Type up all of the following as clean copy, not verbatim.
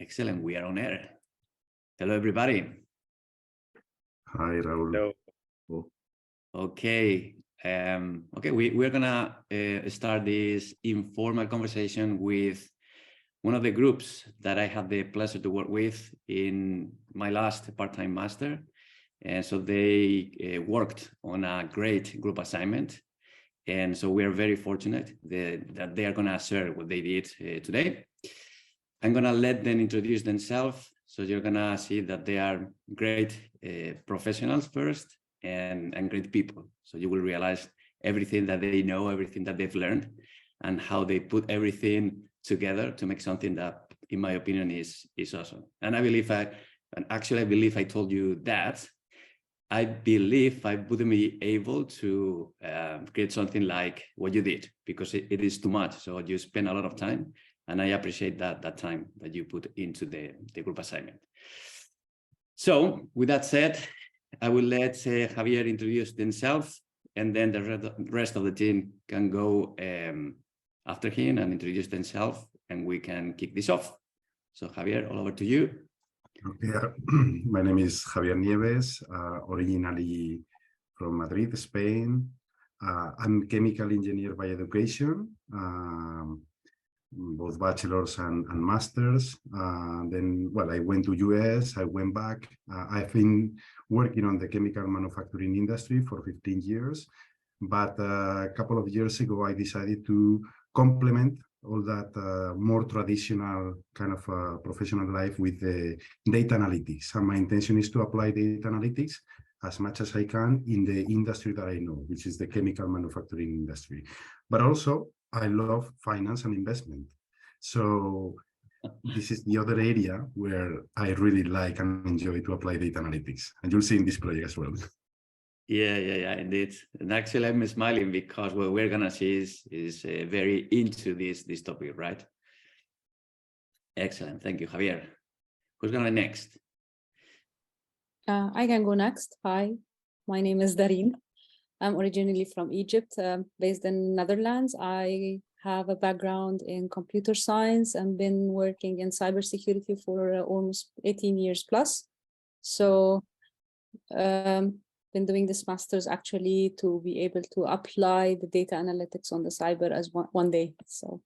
Excellent. We are on air. Hello, everybody. Hi, Raul. Hello. Okay. We're gonna start this informal conversation with one of the groups that I had the pleasure to work with in my last part-time master. And so they worked on a great group assignment. And so we are very fortunate that they are gonna share what they did today. I'm gonna let them introduce themselves. So you're gonna see that they are great professionals first and great people. So you will realize everything that they know, everything that they've learned, and how they put everything together to make something that, in my opinion, is awesome. And I believe I told you that. I believe I wouldn't be able to create something like what you did, because it is too much. So you spend a lot of time, and I appreciate that time that you put into the group assignment. So with that said, I will let Javier introduce themselves, and then the rest of the team can go after him and introduce themselves, and we can kick this off. So Javier, all over to you. Okay. My name is Javier Nieves, originally from Madrid, Spain. I'm chemical engineer by education, both bachelor's and master's. Then I went to US, I went back. I've been working on the chemical manufacturing industry for 15 years. But a couple of years ago, I decided to complement all that more traditional kind of professional life with data analytics. And my intention is to apply data analytics as much as I can in the industry that I know, which is the chemical manufacturing industry. But also, I love finance and investment. So this is the other area where I really like and enjoy to apply data analytics. And you'll see in this project as well. Yeah, indeed. And actually, I'm smiling because what we're gonna see is very into this topic, right? Excellent. Thank you, Javier. Who's gonna next? I can go next. Hi, my name is Darine. I'm originally from Egypt, based in Netherlands. I have a background in computer science and been working in cybersecurity for almost 18 years plus. So been doing this master's actually to be able to apply the data analytics on the cyber as one day. So,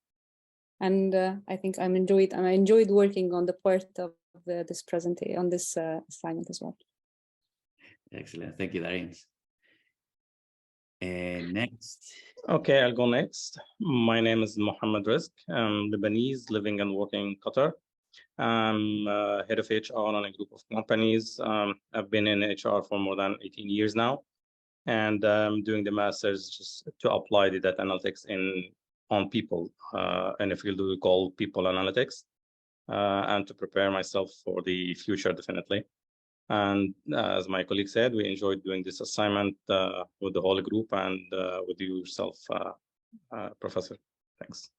and I think I enjoyed working on the part of this presentation on this assignment as well. Excellent, thank you, Darine. Next. Okay, I'll go next. My name is Mohammed Rizk. I'm Lebanese, living and working in Qatar. I'm head of HR on a group of companies. I've been in HR for more than 18 years now, and I'm doing the master's just to apply the data analytics on people in a field we call people analytics, and to prepare myself for the future, definitely. And as my colleague said, we enjoyed doing this assignment with the whole group and with you yourself, Professor. Thanks.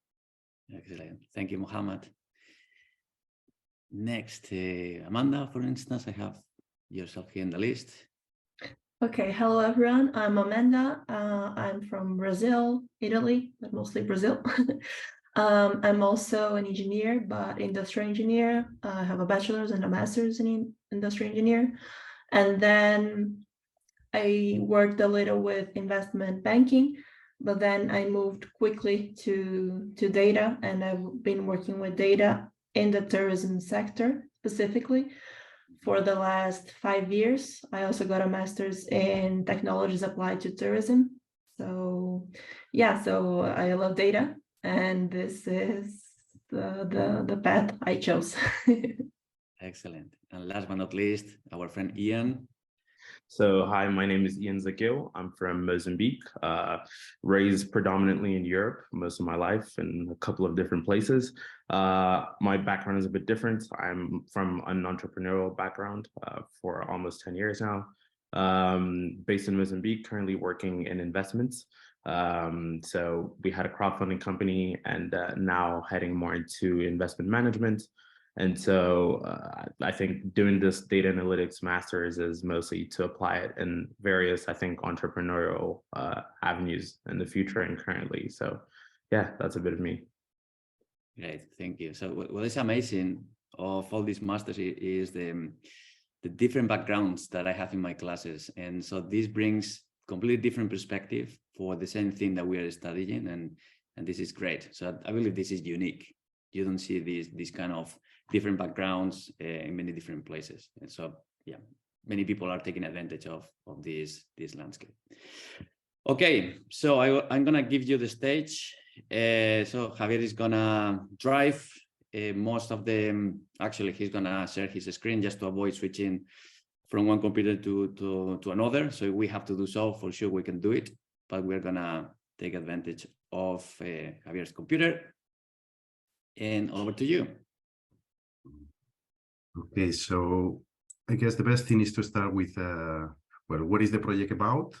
Excellent. Thank you, Mohammed. Next, Amanda, for instance, I have yourself here in the list. Okay, hello everyone. I'm Amanda. I'm from Brazil, Italy, but mostly Brazil. I'm also an engineer, but industrial engineer. I have a bachelor's and a master's in industrial engineer. And then I worked a little with investment banking, but then I moved quickly to data, and I've been working with data in the tourism sector specifically for the last 5 years. I also got a master's in technologies applied to tourism. So yeah, so I love data, and this is the path I chose. Excellent. And last but not least, our friend Ian. So hi, my name is Ian Zakil. I'm from Mozambique, raised predominantly in Europe most of my life in a couple of different places. My background is a bit different. I'm from an entrepreneurial background for almost 10 years now. Based in Mozambique, currently working in investments. So we had a crowdfunding company and now heading more into investment management. And so I think doing this data analytics master's is mostly to apply it in various, I think, entrepreneurial avenues in the future and currently. So yeah, that's a bit of me. Great, thank you. So what is amazing of all these masters is the different backgrounds that I have in my classes. And so this brings completely different perspective for the same thing that we are studying. And this is great. So I believe this is unique. You don't see these kind of different backgrounds in many different places. And so, yeah, many people are taking advantage of this landscape. Okay, so I'm gonna give you the stage. So Javier is gonna drive most of the, actually he's gonna share his screen just to avoid switching from one computer to another. So if we have to do so, for sure we can do it, but we're gonna take advantage of Javier's computer. And over to you. Okay, so I guess the best thing is to start with, well, what is the project about?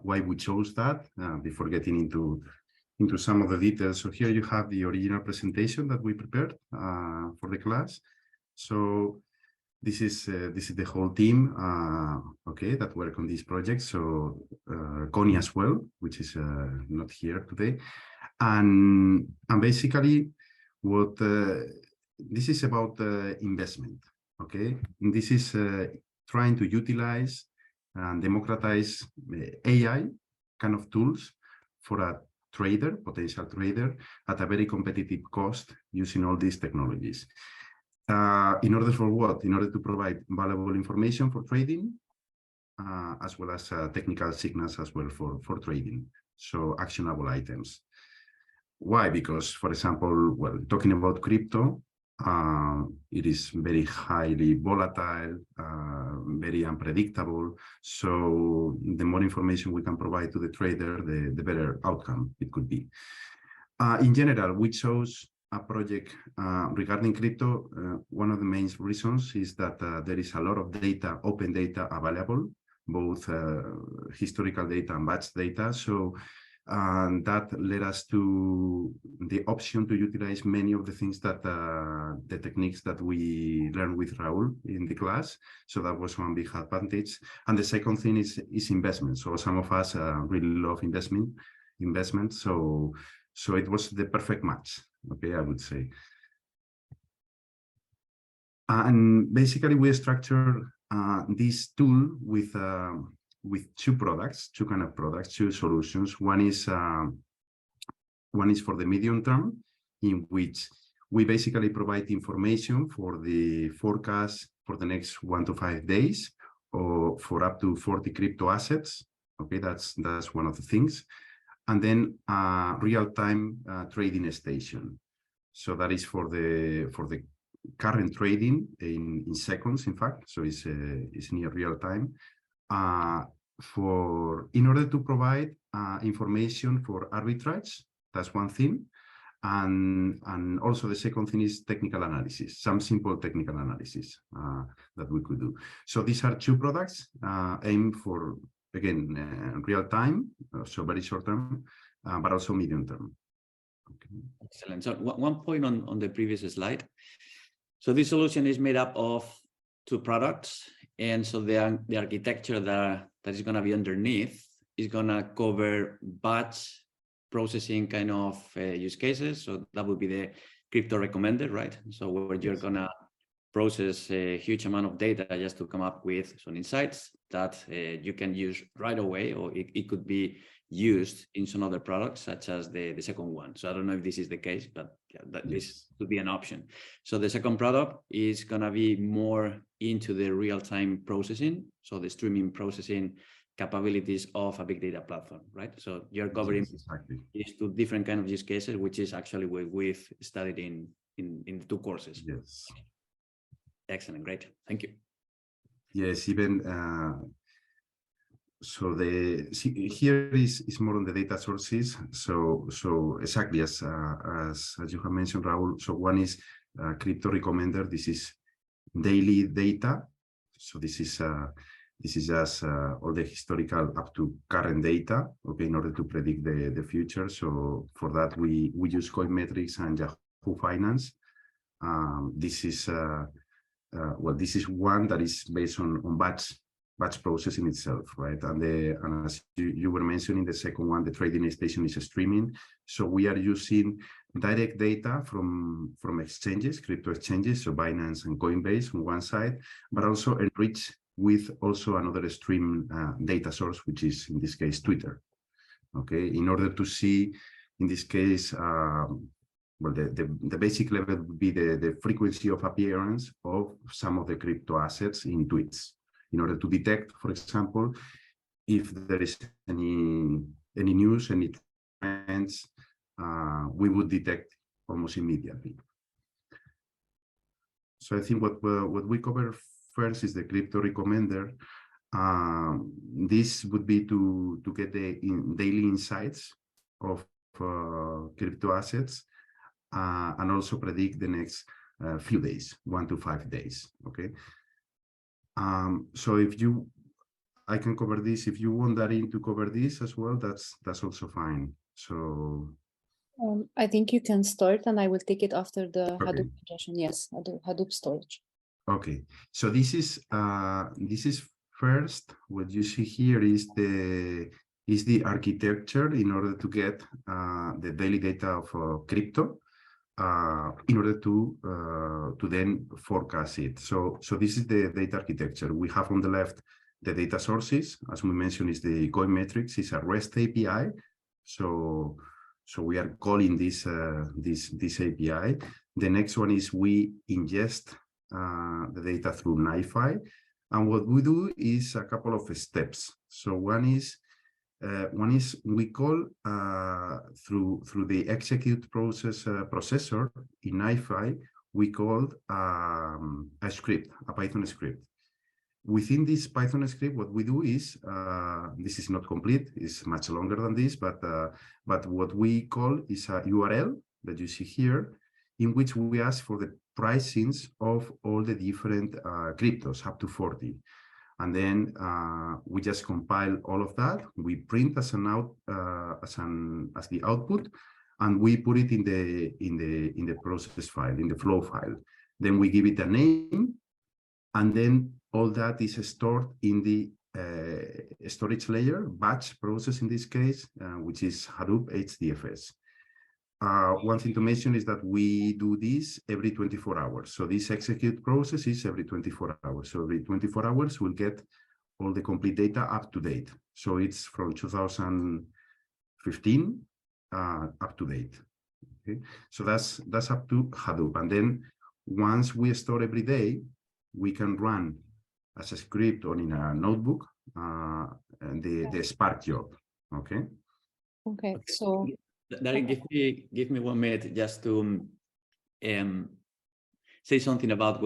Why we chose that before getting into some of the details. So here you have the original presentation that we prepared for the class. So this is the whole team, okay, that work on this project. So Connie as well, which is not here today, and basically what this is about investment, okay? And this is trying to utilize and democratize AI kind of tools for a trader, potential trader, at a very competitive cost using all these technologies. In order for what? In order to provide valuable information for trading, as well as technical signals as well for trading. So actionable items. Why? Because, for example, well, talking about crypto, it is very highly volatile, very unpredictable. So the more information we can provide to the trader, the better outcome it could be. In general, we chose a project regarding crypto. One of the main reasons is that there is a lot of data, open data available, both historical data and batch data. So that led us to the option to utilize many of the things that the techniques that we learned with Raul in the class. So that was one big advantage. And the second thing is investment. So some of us really love investment. So it was the perfect match, okay, I would say. And basically we structured this tool with two products, two kind of products, two solutions. One is for the medium term, in which we basically provide information for the forecast for the next 1 to 5 days, or for up to 40 crypto assets. Okay, that's one of the things. And then real-time trading station. So that is for the current trading in seconds, in fact. So it's near real time. In order to provide information for arbitrage, that's one thing. And also the second thing is technical analysis, some simple technical analysis that we could do. So these are two products aimed for, again, real time, so very short term, but also medium term. Okay. Excellent. So one point on the previous slide. So this solution is made up of two products. And so the architecture that is going to be underneath is going to cover batch processing kind of use cases. So that would be the crypto recommender, right? So where you're going to process a huge amount of data just to come up with some insights that you can use right away, or it could be used in some other products, such as the second one. So I don't know if this is the case, but yeah, this could be an option. So the second product is going to be more into the real-time processing, so the streaming processing capabilities of a big data platform, right? So you're covering these two different kind of use cases, which is actually what we've studied in the two courses. Yes. Excellent, great, thank you. Yes, even so here is more on the data sources. So exactly as you have mentioned, Raul. So one is crypto recommender. This is daily data. So this is just all the historical up to current data, okay, in order to predict the future. So for that we use Coinmetrics and Yahoo Finance. This is well, this is one that is based on batch batch processing itself, right? And as you were mentioning, the second one, the trading station, is streaming. So we are using direct data from exchanges, crypto exchanges, so Binance and Coinbase on one side, but also enriched with also another stream data source, which is in this case Twitter. Okay, in order to see, in this case, well, the basic level would be the frequency of appearance of some of the crypto assets in tweets, in order to detect, for example, if there is any news, any trends, we would detect almost immediately. So I think what we cover first is the crypto recommender. This would be to get the daily insights of crypto assets and also predict the next few days, 1 to 5 days. Okay. So I can cover this. If you want Darin to cover this as well, that's also fine. So I think you can start, and I will take it after the okay. Hadoop suggestion. Yes, Hadoop storage. Okay. So this is first. What you see here is the architecture in order to get the daily data of crypto. In order to then forecast it. So this is the data architecture. We have on the left the data sources, as we mentioned, is the coin metrics, is a REST API. So we are calling this API. The next one is we ingest the data through NiFi, and what we do is a couple of steps. So one is we call through the execute processor in NiFi, we call a script, a Python script. Within this Python script, what we do is, this is not complete, it's much longer than this, but what we call is a URL that you see here, in which we ask for the pricings of all the different cryptos, up to 40. And then we just compile all of that. We print as the output, and we put it in the process file, in the flow file. Then we give it a name, and then all that is stored in the storage layer, batch process in this case, which is Hadoop HDFS. One thing to mention is that we do this every 24 hours. So this execute process is every 24 hours. So every 24 hours, we'll get all the complete data up to date. So it's from 2015 up to date. Okay, so that's up to Hadoop. And then once we store every day, we can run as a script or in a notebook and the Spark job. Okay. Okay. So Darin, give me 1 minute just to say something about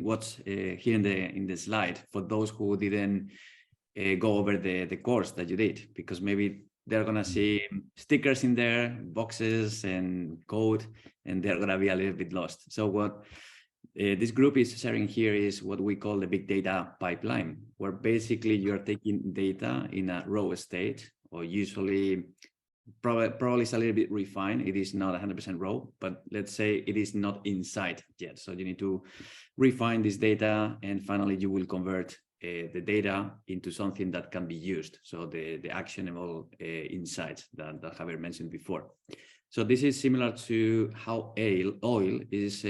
what's here in the slide for those who didn't go over the course that you did, because maybe they're gonna see stickers in there, boxes and code, and they're gonna be a little bit lost. So what this group is sharing here is what we call the big data pipeline, where basically you're taking data in a raw state, or usually probably it's a little bit refined. It is not 100% raw, but let's say it is not inside yet. So you need to refine this data, and finally you will convert the data into something that can be used. So the actionable insights that Javier mentioned before. So this is similar to how oil is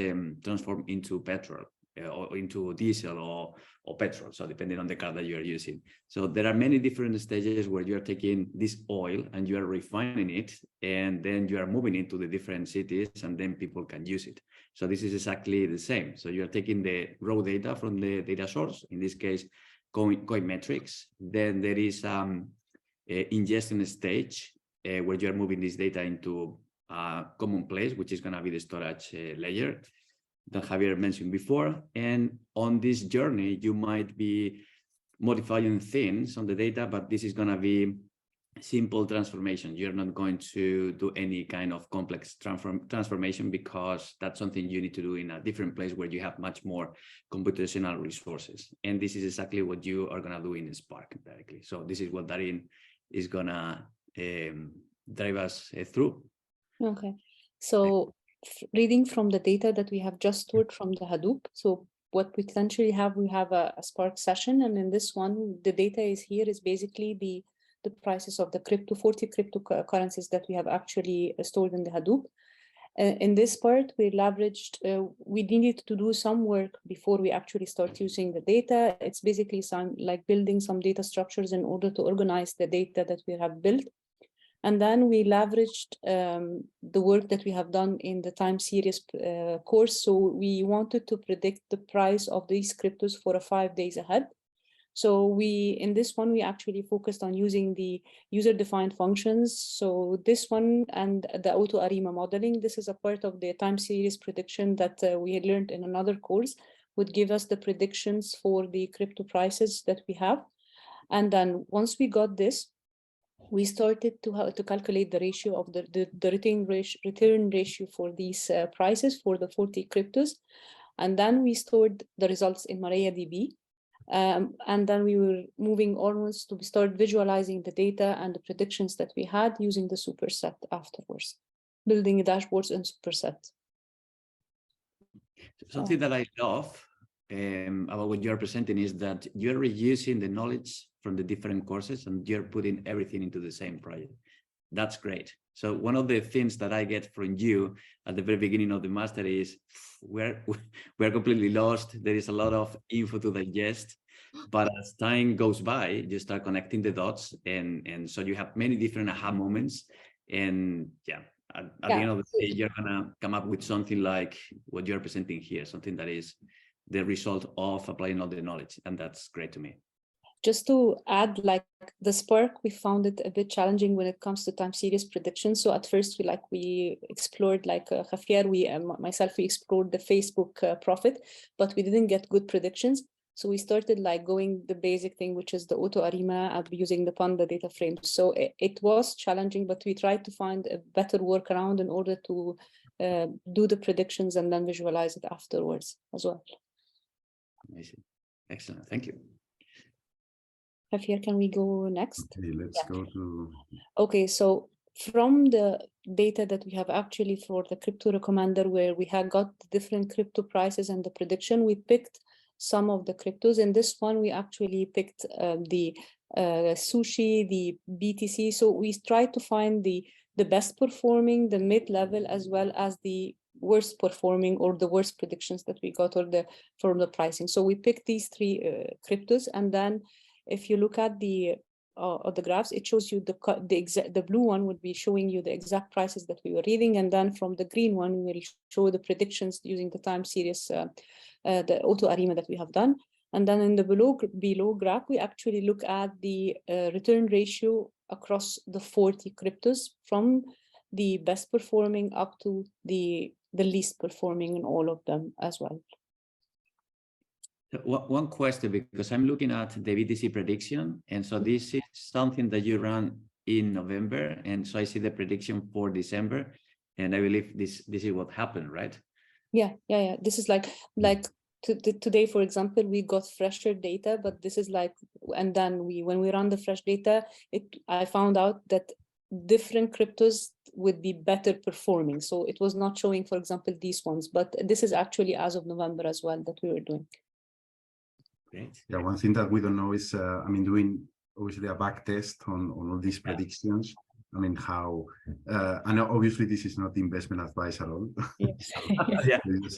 transformed into petrol or into diesel or petrol. So depending on the car that you are using. So there are many different stages where you are taking this oil and you are refining it, and then you are moving it to the different cities, and then people can use it. So this is exactly the same. So you are taking the raw data from the data source, in this case, coin metrics. Then there is ingestion stage where you are moving this data into a common place, which is going to be the storage layer that Javier mentioned before. And on this journey, you might be modifying things on the data, but this is going to be simple transformation. You're not going to do any kind of complex transformation, because that's something you need to do in a different place where you have much more computational resources. And this is exactly what you are going to do in Spark directly. So this is what Darin is going to drive us through. okay. So reading from the data that we have just stored from the Hadoop. So what we potentially have, we have a Spark session, and in this one, the data is here is basically the prices of the 40 cryptocurrencies that we have actually stored in the Hadoop. In this part, we leveraged, we needed to do some work before we actually start using the data. It's basically some like building some data structures in order to organize the data that we have built. And then we leveraged the work that we have done in the time series course. So we wanted to predict the price of these cryptos for 5 days ahead. So in this one, we actually focused on using the user-defined functions. So this one and the auto-ARIMA modeling, this is a part of the time series prediction that we had learned in another course, would give us the predictions for the crypto prices that we have. And then once we got this, we started to calculate the ratio of the return ratio for these prices for the 40 cryptos. And then we stored the results in MariaDB. And then we were moving onwards to start visualizing the data and the predictions that we had using the superset afterwards, building dashboards in superset. Something that I love about what you're presenting is that you're reusing the knowledge from the different courses and you're putting everything into the same project. That's great. So one of the things that I get from you at the very beginning of the master is we're completely lost. There is a lot of info to digest, but as time goes by, you start connecting the dots, and so you have many different aha moments. And yeah, at the end of the day, you're gonna come up with something like what you're presenting here, something that is the result of applying all the knowledge, and that's great to me. Just to add, like the Spark, we found it a bit challenging when it comes to time series prediction. So at first we explored, like Javier, myself, we explored the Facebook profit, but we didn't get good predictions. So we started like going the basic thing, which is the auto-ARIMA using the Panda data frame. So it was challenging, but we tried to find a better workaround in order to do the predictions and then visualize it afterwards as well. Amazing. Excellent. Thank you. Javier, can we go next? Okay, let's go to... Okay, so from the data that we have actually for the crypto recommender, where we have got the different crypto prices and the prediction, we picked some of the cryptos. In this one, we actually picked the sushi, the BTC. So we tried to find the best performing, the mid-level, as well as the worst performing or the worst predictions that we got from the pricing. So we picked these three cryptos, and then if you look at the graphs, it shows you the blue one would be showing you the exact prices that we were reading, and then from the green one we will show the predictions using the time series, the auto-ARIMA that we have done. And then in the below graph, we actually look at the return ratio across the 40 cryptos, from the best performing up to the least performing in all of them as well. One question, because I'm looking at the BTC prediction, and so this is something that you run in November, and so I see the prediction for December, and I believe this is what happened, right? Yeah. This is like today, for example, we got fresher data, but this is like, and then when we run the fresh data, I found out that different cryptos would be better performing. So it was not showing, for example, these ones, but this is actually as of November as well that we were doing. Great. Yeah, one thing that we don't know is, doing obviously a back test on all these predictions. I mean, how, and obviously this is not investment advice at all. Yes. It's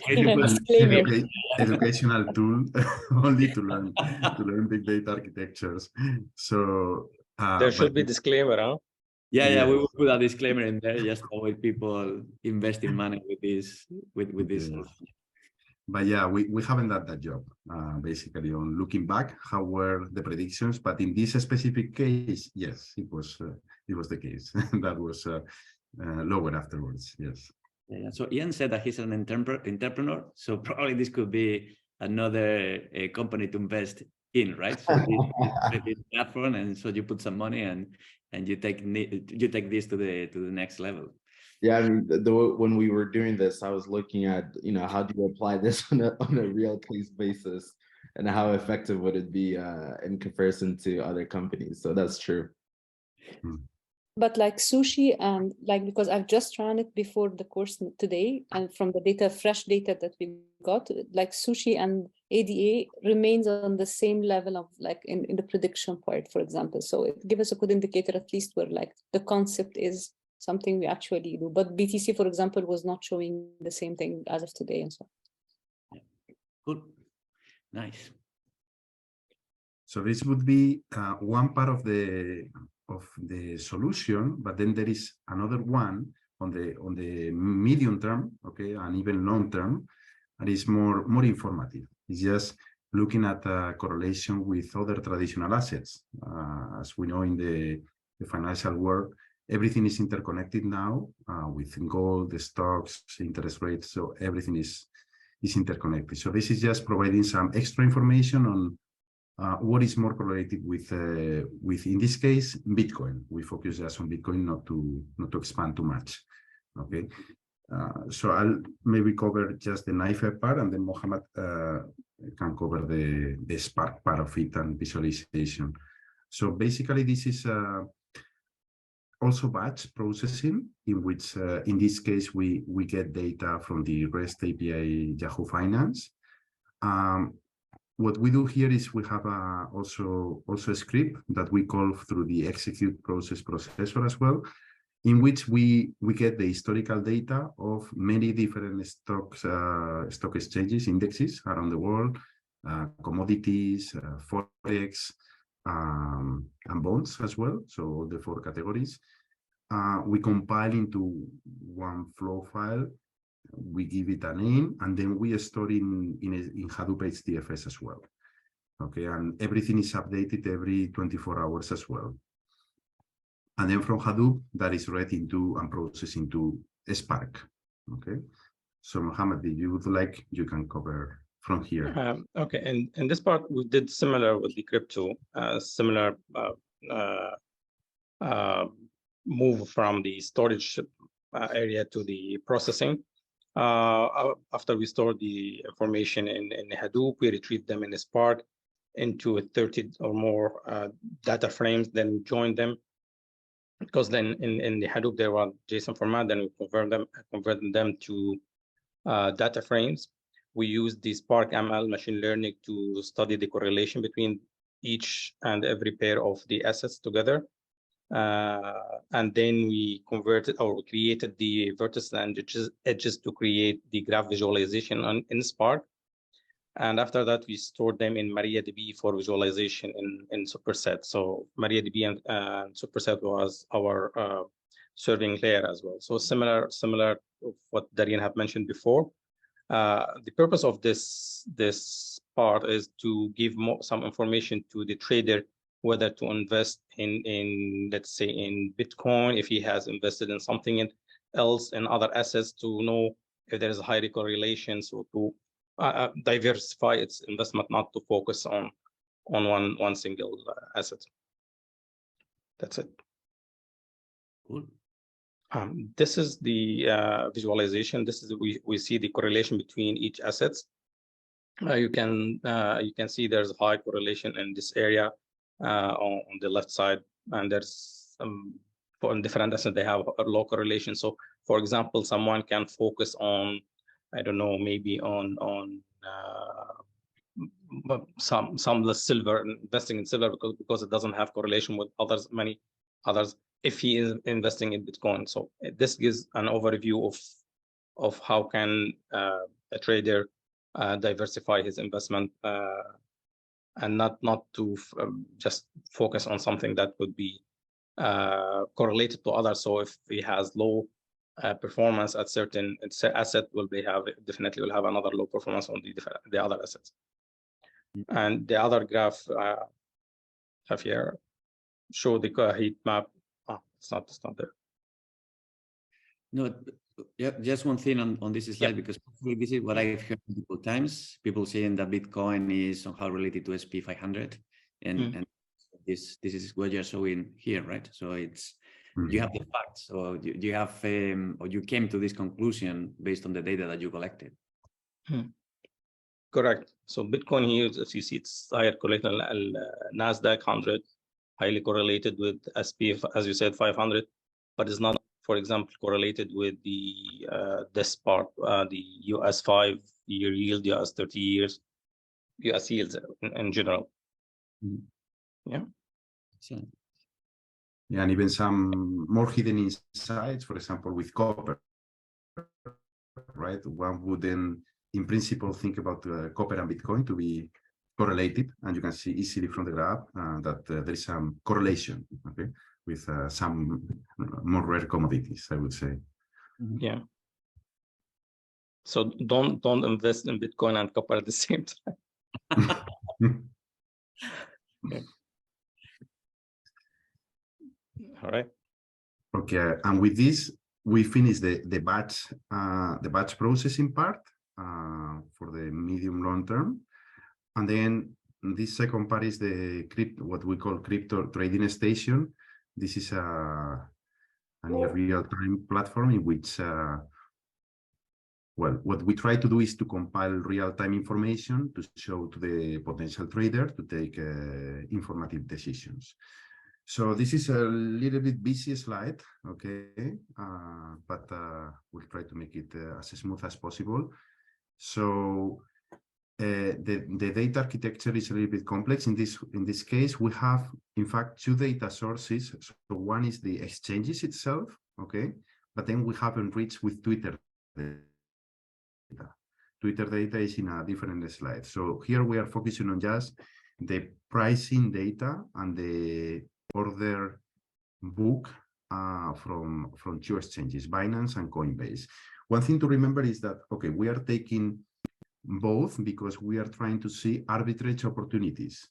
educational tool only to learn big data architectures. So there should be disclaimer, huh? Yeah, we will put a disclaimer in there just to avoid people investing money with this solution. But yeah, we haven't done that job, basically, on looking back, how were the predictions. But in this specific case, yes, it was the case. That was lower afterwards, yes. Yeah, so Ian said that he's an entrepreneur, so probably this could be another company to invest in, right? So this platform, and so you put some money and you take this to the next level. Yeah, I mean, when we were doing this, I was looking at, how do you apply this on a real case basis, and how effective would it be in comparison to other companies? So that's true. But like sushi and like, because I've just run it before the course today, and from the data, fresh data that we got, like sushi and ADA remains on the same level of like in the prediction part, for example. So it gives us a good indicator, at least where like the concept is something we actually do. But BTC, for example, was not showing the same thing as of today and so. Good, nice. So this would be one part of the solution, but then there is another one on the medium term, okay, and even long term, and is more informative. It's just looking at correlation with other traditional assets. As we know in the financial world, everything is interconnected now with gold, the stocks, interest rates, so everything is interconnected. So this is just providing some extra information on what is more correlated with in this case Bitcoin. We focus just on Bitcoin, not to expand too much. Okay, so I'll maybe cover just the NIFE part, and then Mohammed can cover the Spark part of it and visualization. So basically, this is also batch processing, in which in this case we get data from the REST API Yahoo Finance. What we do here is we have also a script that we call through the execute processor as well, in which we get the historical data of many different stock exchanges, indexes around the world, commodities, forex, and bonds as well. So all the 4 categories. We compile into one flow file. We give it a name, and then we store in Hadoop HDFS as well. Okay, and everything is updated every 24 hours as well. And then from Hadoop, that is read into and processed into Spark. Okay, so Mohammed, if you would like, you can cover from here. Okay, and in this part, we did similar with the crypto, similar move from the storage area to the processing. After we store the information in Hadoop, we retrieve them in Spark into 30 or more data frames, then join them. Because then in the Hadoop, there were JSON format, then we convert them to data frames. We use the Spark ML machine learning to study the correlation between each and every pair of the assets together. And then we converted or created the vertices and edges to create the graph visualization in Spark. And after that, we stored them in MariaDB for visualization in Superset. So MariaDB and Superset was our serving layer as well. So similar to what Darine have mentioned before. The purpose of this part is to give some information to the trader, whether to invest in let's say in Bitcoin, if he has invested in something else, in other assets, to know if there is a high correlation, so to diversify its investment, not to focus on one single asset. That's it. Cool. This is the visualization. This is we see the correlation between each assets. You can see there's a high correlation in this area on the left side, and there's for different assets they have a low correlation. So, for example, someone can focus on, I don't know, maybe on some less silver, investing in silver because it doesn't have correlation with many others, if he is investing in Bitcoin. So this gives an overview of how can a trader diversify his investment and not to just focus on something that would be correlated to others. So if he has low performance at certain asset, definitely will have another low performance on the other assets. And the other graph have here show the heat map. It's not there. No, yeah, just one thing on this slide, because this is what I've heard multiple times. People saying that Bitcoin is somehow related to SP 500, and this is what you're showing here, right? So it's you have the facts, or you have or you came to this conclusion based on the data that you collected. Correct. So Bitcoin here, as you see, it's higher correlated than Nasdaq 100, highly correlated with SP, as you said, 500, but is not, for example, correlated with the this part, the US 5-year yield, US 30 years, US yields in general. Yeah. Yeah, and even some more hidden insights, for example, with copper, right? One wouldn't, in principle, think about copper and Bitcoin to be correlated, and you can see easily from the graph that there is some correlation, okay, with some more rare commodities, I would say. Yeah. So don't invest in Bitcoin and copper at the same time. Okay. All right. Okay, and with this, we finish the batch processing part for the medium long term, and then this second part is the what we call crypto trading station. This is a near real-time platform in which well, what we try to do is to compile real-time information to show to the potential trader to take informative decisions. So this is a little bit busy slide, okay, but we'll try to make it as smooth as possible. So the data architecture is a little bit complex. In this case, we have, in fact, two data sources. So one is the exchanges itself, okay, but then we have enriched with Twitter data. Twitter data is in a different slide. So here we are focusing on just the pricing data and the order book from two exchanges, Binance and Coinbase. One thing to remember is that, okay, we are taking both because we are trying to see arbitrage opportunities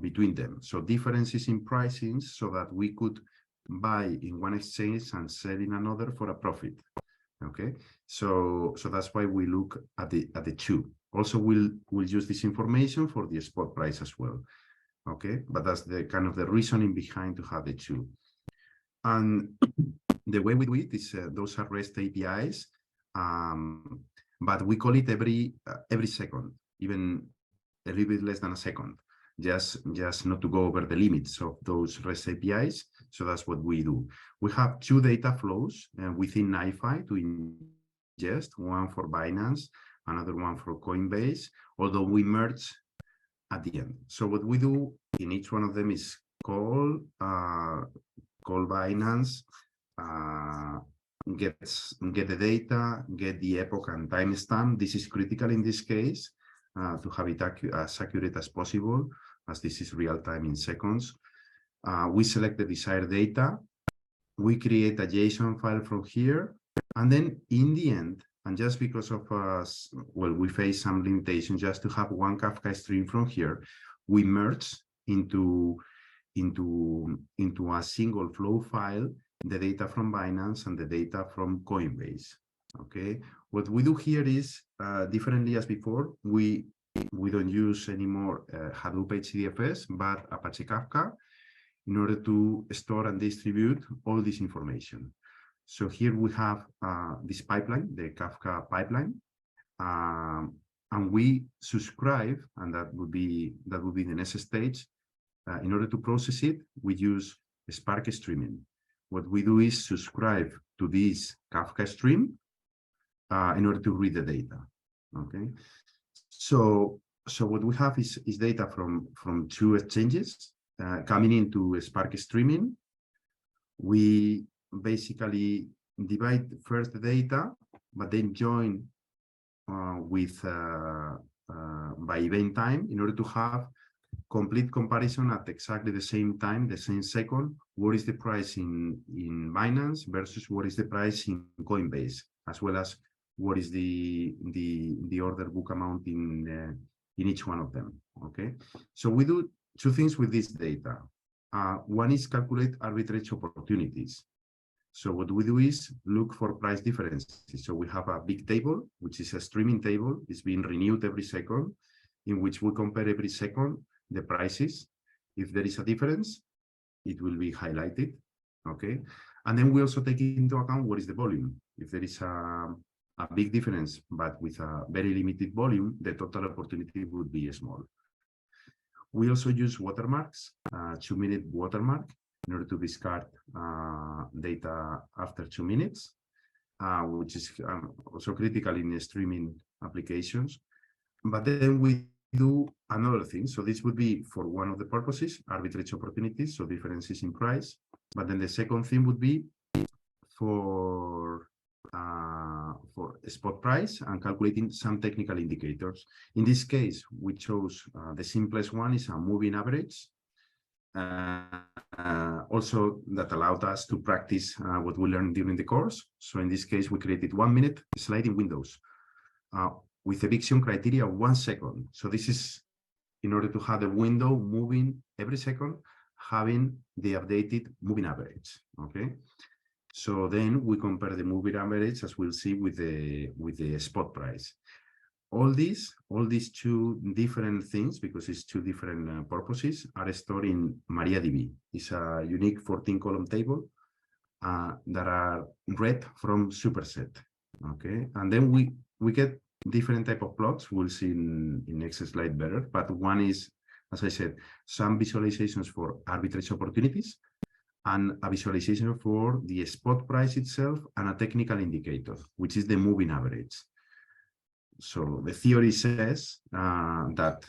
between them. So differences in pricings so that we could buy in one exchange and sell in another for a profit. Okay, so that's why we look at the two. Also, we'll use this information for the spot price as well. Okay, but that's the kind of the reasoning behind to have the two. And the way we do it is those are REST APIs, but we call it every second, even a little bit less than a second, just not to go over the limits of those REST APIs. So that's what we do. We have two data flows within INVESTie to ingest, one for Binance, another one for Coinbase, although we merge at the end. So what we do in each one of them is call Binance, get the data, get the epoch and timestamp. This is critical in this case to have it as accurate as possible, as this is real time in seconds. We select the desired data. We create a JSON file from here. And then in the end, and just because of us, well, we face some limitations just to have one Kafka stream from here, we merge into a single flow file, the data from Binance and the data from Coinbase. Okay, what we do here is differently as before. We don't use anymore Hadoop HDFS, but Apache Kafka in order to store and distribute all this information. So here we have this pipeline, the Kafka pipeline, and we subscribe, and that would be the next stage. In order to process it, we use Spark streaming. What we do is subscribe to this Kafka stream in order to read the data. Okay, so what we have is data from two exchanges coming into Spark streaming. We basically divide first the data, but then join with by event time in order to have complete comparison at exactly the same time, the same second. What is the price in Binance versus what is the price in Coinbase, as well as what is the order book amount in each one of them. Okay, so we do two things with this data. One is calculate arbitrage opportunities. So what we do is look for price differences. So we have a big table, which is a streaming table. It's being renewed every second, in which we compare every second the prices. If there is a difference, it will be highlighted. Okay, and then we also take into account what is the volume. If there is a big difference, but with a very limited volume, the total opportunity would be small. We also use watermarks, 2-minute watermark, in order to discard data after 2 minutes, which is also critical in streaming applications. But then we do another thing. So this would be for one of the purposes, arbitrage opportunities, so differences in price. But then the second thing would be for spot price and calculating some technical indicators. In this case, we chose the simplest one is a moving average. Also, that allowed us to practice what we learned during the course. So in this case, we created 1-minute sliding windows with eviction criteria 1 second. So this is in order to have the window moving every second, having the updated moving average. Okay. So then we compare the moving average, as we'll see, with the spot price. All these 2 different things, because it's 2 different purposes, are stored in MariaDB. It's a unique 14-column table that are read from superset. Okay, and then we get different type of plots. We'll see in next slide better. But one is, as I said, some visualizations for arbitrage opportunities, and a visualization for the spot price itself, and a technical indicator, which is the moving average. So the theory says that,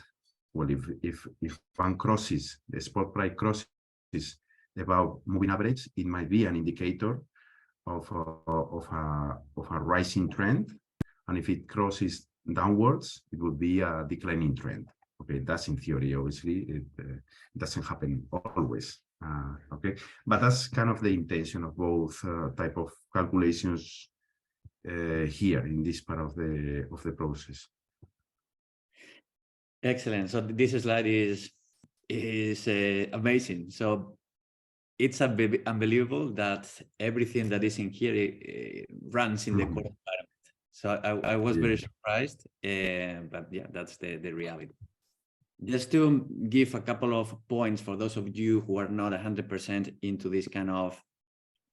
well, if one crosses, the spot price crosses above moving average, it might be an indicator of a rising trend. And if it crosses downwards, it would be a declining trend. Okay, that's in theory. Obviously, it doesn't happen always. Okay, but that's kind of the intention of both type of calculations here in this part of the process. Excellent. So this slide is amazing. So it's unbelievable that everything that is in here runs in the core environment. So I was very surprised, but yeah, that's the reality. Just to give a couple of points for those of you who are not 100% into this kind of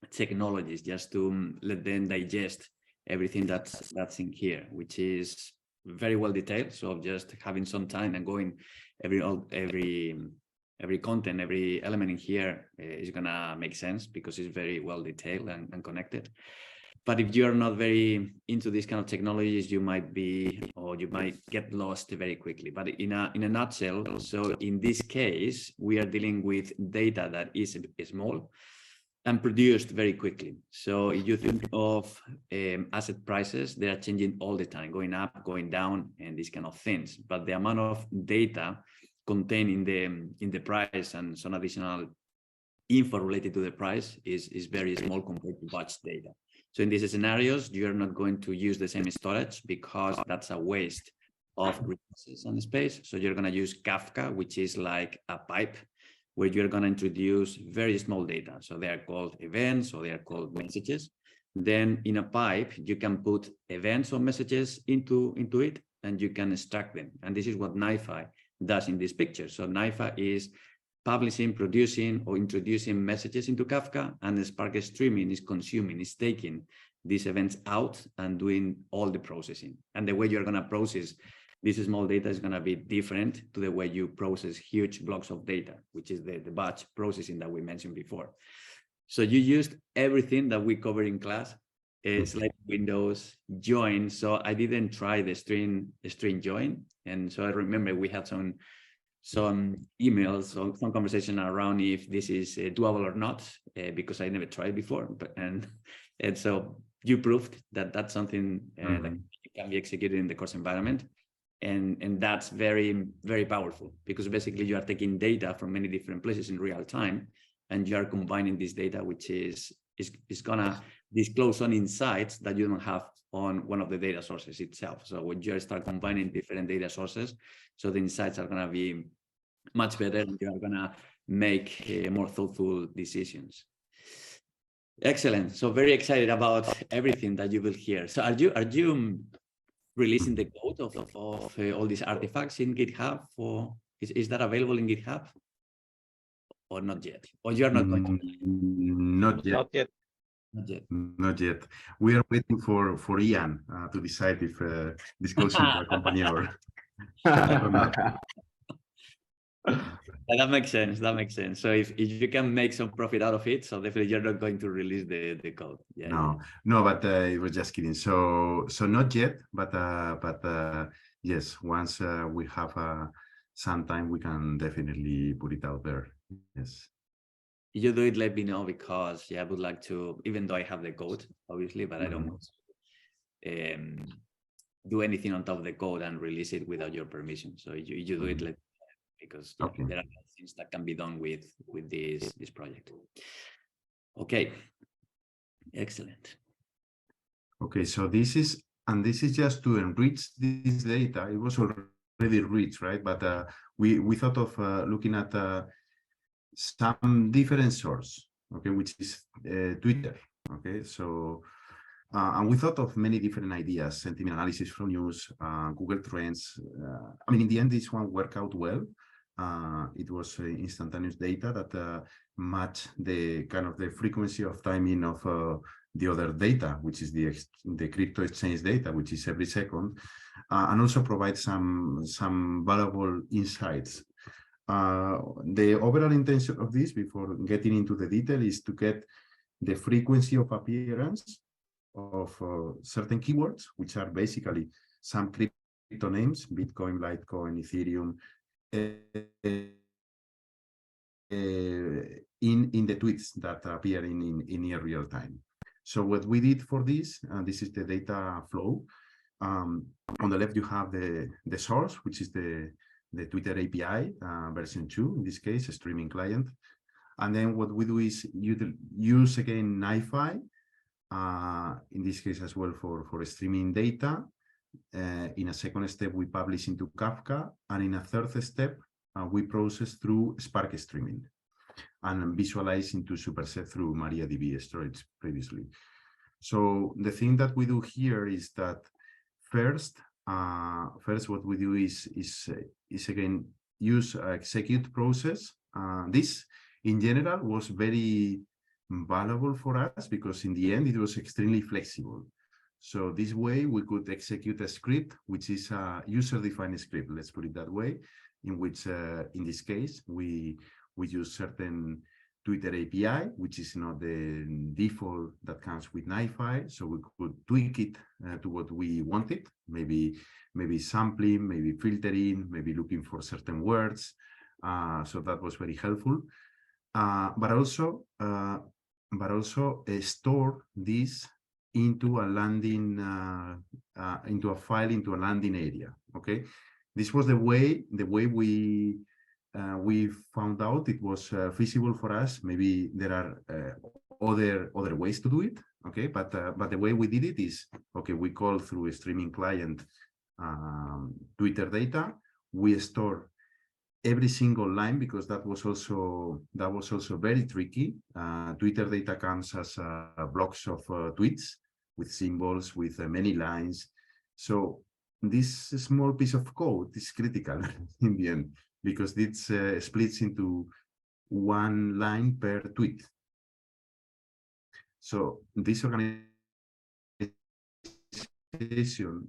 technologies, just to let them digest everything that's in here, which is very well detailed. So just having some time and going every content, every element in here is gonna make sense because it's very well detailed and connected. But if you're not very into these kind of technologies, you might get lost very quickly. But in a nutshell, so in this case, we are dealing with data that is small and produced very quickly. So if you think of asset prices, they are changing all the time, going up, going down, and these kind of things. But the amount of data contained in the price and some additional info related to the price is very small compared to batch data. So in these scenarios, you're not going to use the same storage because that's a waste of resources and space. So you're going to use Kafka, which is like a pipe where you're going to introduce very small data. So they are called events, or they are called messages. Then in a pipe, you can put events or messages into it, and you can extract them. And this is what NiFi does in this picture. So NiFi is publishing, producing, or introducing messages into Kafka, and the Spark Streaming is consuming, is taking these events out and doing all the processing. And the way you're going to process this small data is going to be different to the way you process huge blocks of data, which is the batch processing that we mentioned before. So you used everything that we covered in class, slide windows, join. So I didn't try the string join. And so I remember we had some emails or some conversation around if this is doable or not, because I never tried before. And so you proved that that's something that can be executed in the course environment. And that's very, very powerful, because basically you are taking data from many different places in real time, and you are combining this data, which is gonna disclose some insights that you don't have on one of the data sources itself. So when you start combining different data sources, so the insights are gonna be much better, and you are gonna make more thoughtful decisions. Excellent. So very excited about everything that you will hear. So are you releasing the code of all these artifacts in GitHub? Or is that available in GitHub? Or not yet? Or you are not going to? Not yet. Not yet. Not yet. Not yet. We are waiting for Ian to decide if disclosing to a company or not. That makes sense. That makes sense. So if you can make some profit out of it, so definitely you're not going to release the code. Yeah. No, no, but it was just kidding. So not yet, but yes, once we have some time, we can definitely put it out there. Yes. You do it, let me know, because I would like to, even though I have the code, obviously, but I don't want to do anything on top of the code and release it without your permission. So you do it, let me know, because Okay. there are things that can be done with this project. Okay, excellent. Okay, so this is just to enrich this data. It was already rich, right? But we thought of looking at some different source, okay, which is Twitter. Okay, so and we thought of many different ideas: sentiment analysis from news, Google Trends. I mean, in the end, this one worked out well. It was instantaneous data that matched the kind of the frequency of timing of the other data, which is the crypto exchange data, which is every second, and also provide some valuable insights. The overall intention of this, before getting into the detail, is to get the frequency of appearance of certain keywords, which are basically some crypto names: Bitcoin, Litecoin, Ethereum, in the tweets that appear in near real time. So what we did for this, this is the data flow. On the left, you have the source, which is the Twitter API version 2, in this case, a streaming client. And then what we do is use again NiFi, in this case as well for streaming data. In a second step, we publish into Kafka. And in a third step, we process through Spark streaming and visualize into Superset through MariaDB storage previously. So the thing that we do here is that first what we do is again use execute process. This in general was very valuable for us because in the end it was extremely flexible. So this way we could execute a script, which is a user-defined script, let's put it that way, in which in this case we use certain Twitter API, which is not the default that comes with NiFi. So we could tweak it to what we wanted, maybe sampling, maybe filtering, maybe looking for certain words. So that was very helpful. But also store this into a landing, into a file, into a landing area. Okay, this was the way we found out it was feasible for us. Maybe there are other ways to do it. Okay, but the way we did it is, okay, we call through a streaming client Twitter data. We store every single line because that was also very tricky. Twitter data comes as blocks of tweets with symbols, with many lines. So this small piece of code is critical in the end, because it splits into one line per tweet. So this organization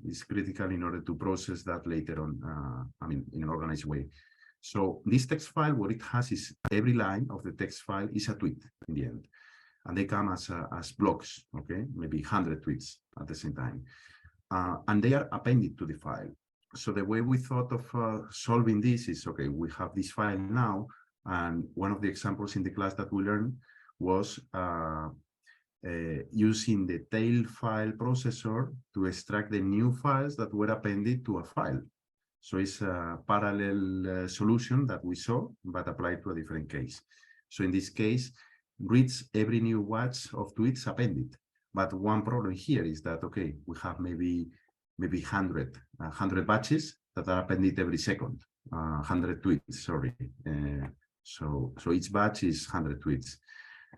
is critical in order to process that later on, I mean, in an organized way. So this text file, what it has is every line of the text file is a tweet in the end. And they come as blocks, okay? Maybe 100 tweets at the same time. And they are appended to the file. So the way we thought of solving this is, okay, we have this file now. And one of the examples in the class that we learned was using the tail file processor to extract the new files that were appended to a file. So it's a parallel solution that we saw, but applied to a different case. So in this case, reads every new watch of tweets appended. But one problem here is that, okay, we have maybe 100 batches that are appended every second, 100 tweets, sorry. So each batch is 100 tweets.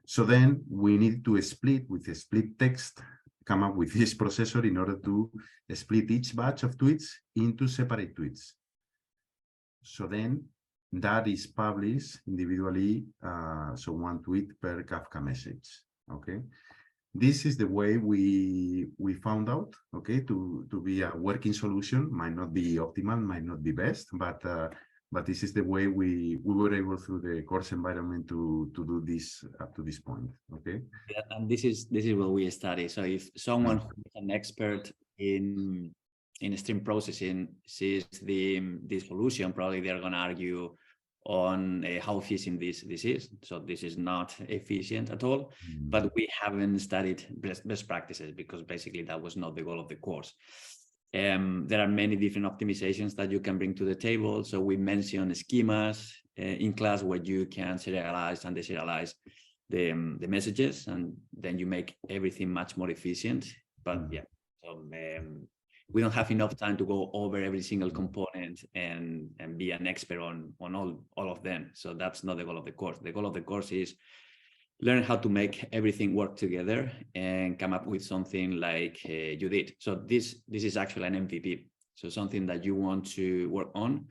So then we need to split with a split text, come up with this processor in order to split each batch of tweets into separate tweets. So then that is published individually, so one tweet per Kafka message, okay? This is the way we found out, okay, to be a working solution. Might not be optimal, might not be best, but But this is the way we were able through the course environment to do this up to this point. Okay. Yeah, and this is what we study. So if someone who is an expert in stream processing sees the solution, probably they're going to argue on how efficient this is. So this is not efficient at all. But we haven't studied best practices because basically that was not the goal of the course. There are many different optimizations that you can bring to the table. So we mentioned schemas in class where you can serialize and deserialize the messages, and then you make everything much more efficient. But yeah, so we don't have enough time to go over every single component and be an expert on all of them. So that's not the goal of the course. The goal of the course is learn how to make everything work together and come up with something like you did. So this is actually an MVP. So something that you want to work on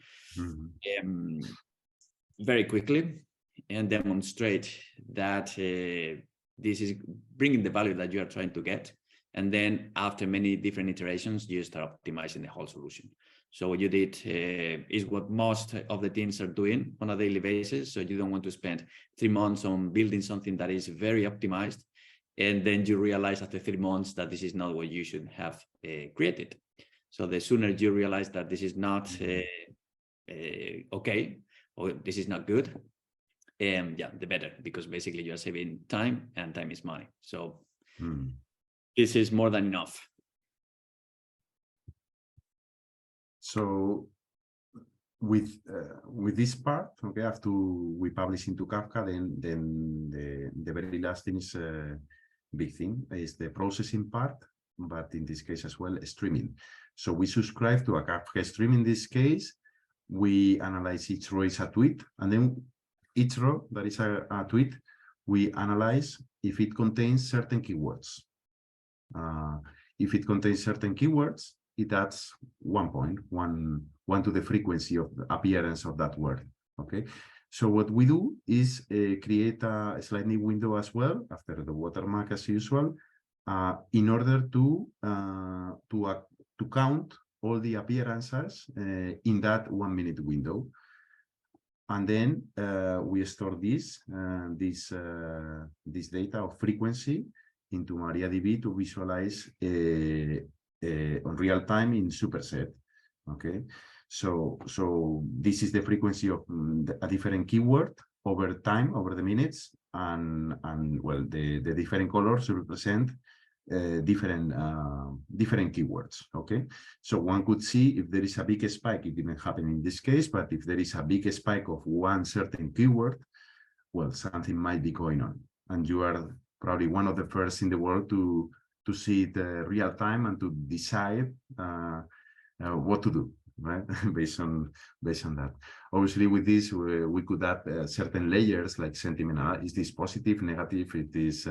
very quickly and demonstrate that this is bringing the value that you are trying to get. And then after many different iterations, you start optimizing the whole solution. So what you did is what most of the teams are doing on a daily basis. So you don't want to spend 3 months on building something that is very optimized, and then you realize after 3 months that this is not what you should have created. So the sooner you realize that this is not okay, or this is not good, yeah, the better, because basically you are saving time, and time is money. So this is more than enough. So with this part, okay, after we publish into Kafka, then the very last thing is big thing is the processing part, but in this case as well, streaming. So we subscribe to a Kafka stream. In this case, we analyze each row is a tweet, and then each row that is a tweet, we analyze if it contains certain keywords. If it contains certain keywords, it adds 1 point, one to the frequency of the appearance of that word. Okay. So what we do is create a sliding window as well after the watermark as usual, in order to count all the appearances in that 1 minute window. And then we store this data of frequency into MariaDB to visualize on real time in superset. Okay, so this is the frequency of a different keyword over time, over the minutes, and well, the different colors represent different keywords. Okay, so one could see if there is a big spike. It didn't happen in this case, but if there is a big spike of one certain keyword, well, something might be going on, and you are probably one of the first in the world to see it real time and to decide what to do, right? based on that. Obviously, with this, we could add certain layers like sentiment. Is this positive, negative? It is